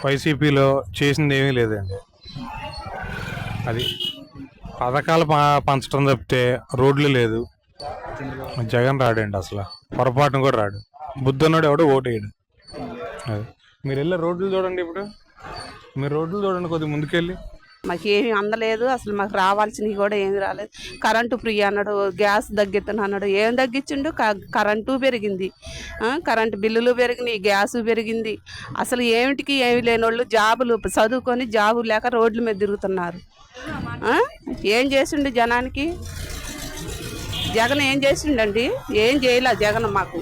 వైసీపీలో చేసింది ఏమీ లేదండి. అది పథకాలు పంచడం తప్పితే రోడ్లు లేదు. జగన్ రాడండి, అసలు పొరపాటును కూడా రాడు. బుద్ధున్నాడు ఎవడో ఓటేయడు. అది మీరు వెళ్ళే రోడ్లు చూడండి. ఇప్పుడు మీరు రోడ్లు చూడండి కొద్దిగా ముందుకెళ్ళి. మాకేమి అందలేదు, అసలు మాకు రావాల్సినవి కూడా ఏమి రాలేదు. కరెంటు ఫ్రీ అన్నాడు, గ్యాస్ తగ్గిస్తాను అన్నాడు. ఏం తగ్గించిండు? కరెంటు పెరిగింది, కరెంటు బిల్లులు పెరిగినాయి, గ్యాసు పెరిగింది. అసలు ఏమిటికి ఏమి లేని వాళ్ళు జాబులు చదువుకొని జాబు లేక రోడ్ల మీద తిరుగుతున్నారు. ఏం చేసిండు జనానికి? జగన్ ఏం చేసిండండి? ఏం చేయలే జగన్. మాకు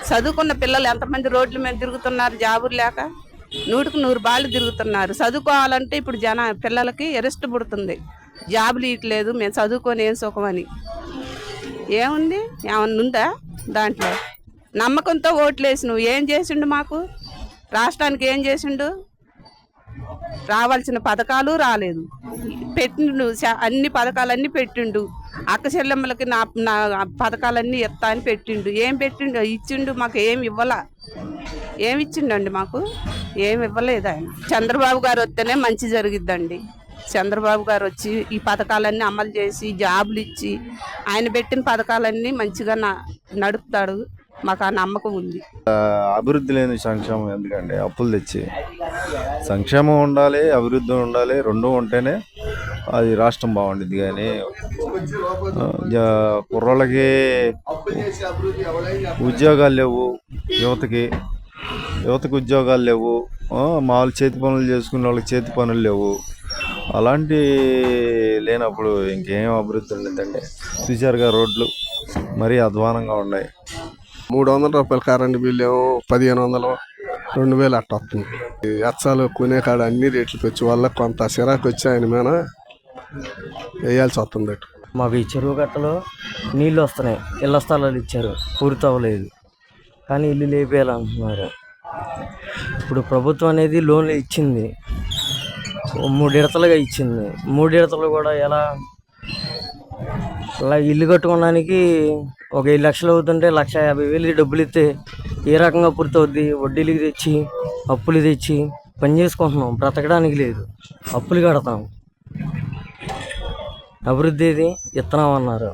చదువుకున్న పిల్లలు ఎంతమంది రోడ్ల మీద తిరుగుతున్నారు జాబులు లేక? 100కు 100 బాళ్ళు తిరుగుతున్నారు. చదువుకోవాలంటే ఇప్పుడు పిల్లలకి ఎరెస్ట్ పుడుతుంది. జాబులు ఇవ్వట్లేదు, మేము చదువుకొని ఏం సుఖమని. ఏముంది? ఏమన్నా ఉందా దాంట్లో? నమ్మకంతో ఓట్లేసి నువ్వు ఏం చేసిండు? మాకు రాష్ట్రానికి ఏం చేసిండు? రావాల్సిన పథకాలు రాలేదు. పెట్టిండు అన్ని పథకాలన్నీ పెట్టిండు. అక్క చెల్లెమ్మలకి నా పథకాలన్నీ ఎత్తా అని పెట్టిండు. ఏం పెట్టిండు? ఇచ్చిండు? మాకు ఏమి ఇవ్వాలా? ఏమి ఇచ్చిండండి? మాకు ఏమి ఇవ్వలేదు ఆయన. చంద్రబాబు గారు వస్తేనే మంచి జరిగిద్దండి. చంద్రబాబు గారు వచ్చి ఈ పథకాలన్నీ అమలు చేసి జాబులు ఇచ్చి ఆయన పెట్టిన పథకాలన్నీ మంచిగా నడుపుతాడు. మాకు ఆ నమ్మకం ఉంది. అభివృద్ధి లేని సంక్షేమం ఎందుకండి? అప్పులు తెచ్చి సంక్షేమం ఉండాలి, అభివృద్ధి ఉండాలి. రెండు ఉంటేనే అది రాష్ట్రం బాగుండిద్ది. కానీ కుర్రోళ్ళకి ఉద్యోగాలు లేవు, యువతకి ఉద్యోగాలు లేవు, మామూలు చేతి పనులు చేసుకునే వాళ్ళకి చేతి పనులు లేవు. అలాంటి లేనప్పుడు ఇంకేం అభివృద్ధి ఉండదండి. చూసారుగా రోడ్లు మరీ అధ్వానంగా ఉన్నాయి. 300 రూపాయల కరెంటు బిల్లు ఏమో 1500, 2000 అట్ట వస్తుంది. ఎచ్చాలు కొనే కాడ అన్ని రేట్లు పెంచి వల్ల కొంత సిరాకు వచ్చి ఆయన మీద వేయాల్సి వస్తుంది. మాకు ఈ చెరువు గట్టలో నీళ్ళు వస్తున్నాయి, ఇళ్ల స్థలాలు ఇచ్చారు, పూర్తి అవ్వలేదు. కానీ ఇల్లు లేపేయాలంటున్నారు. ఇప్పుడు ప్రభుత్వం అనేది లోన్లు ఇచ్చింది, 3 విడతలుగా ఇచ్చింది. 3 విడతలు కూడా ఇలా ఇల్లు కట్టుకోవడానికి ఒక 5 లక్షలు అవుతుంటే 1,50,000 డబ్బులు ఇస్తే ఏ రకంగా పూర్తవుద్ది? వడ్డీలకి తెచ్చి అప్పులు తెచ్చి పని చేసుకుంటున్నాం, బ్రతకడానికి లేదు, అప్పులు కడతాం. అభివృద్ధి ఏది? ఇత్తనం అన్నారు.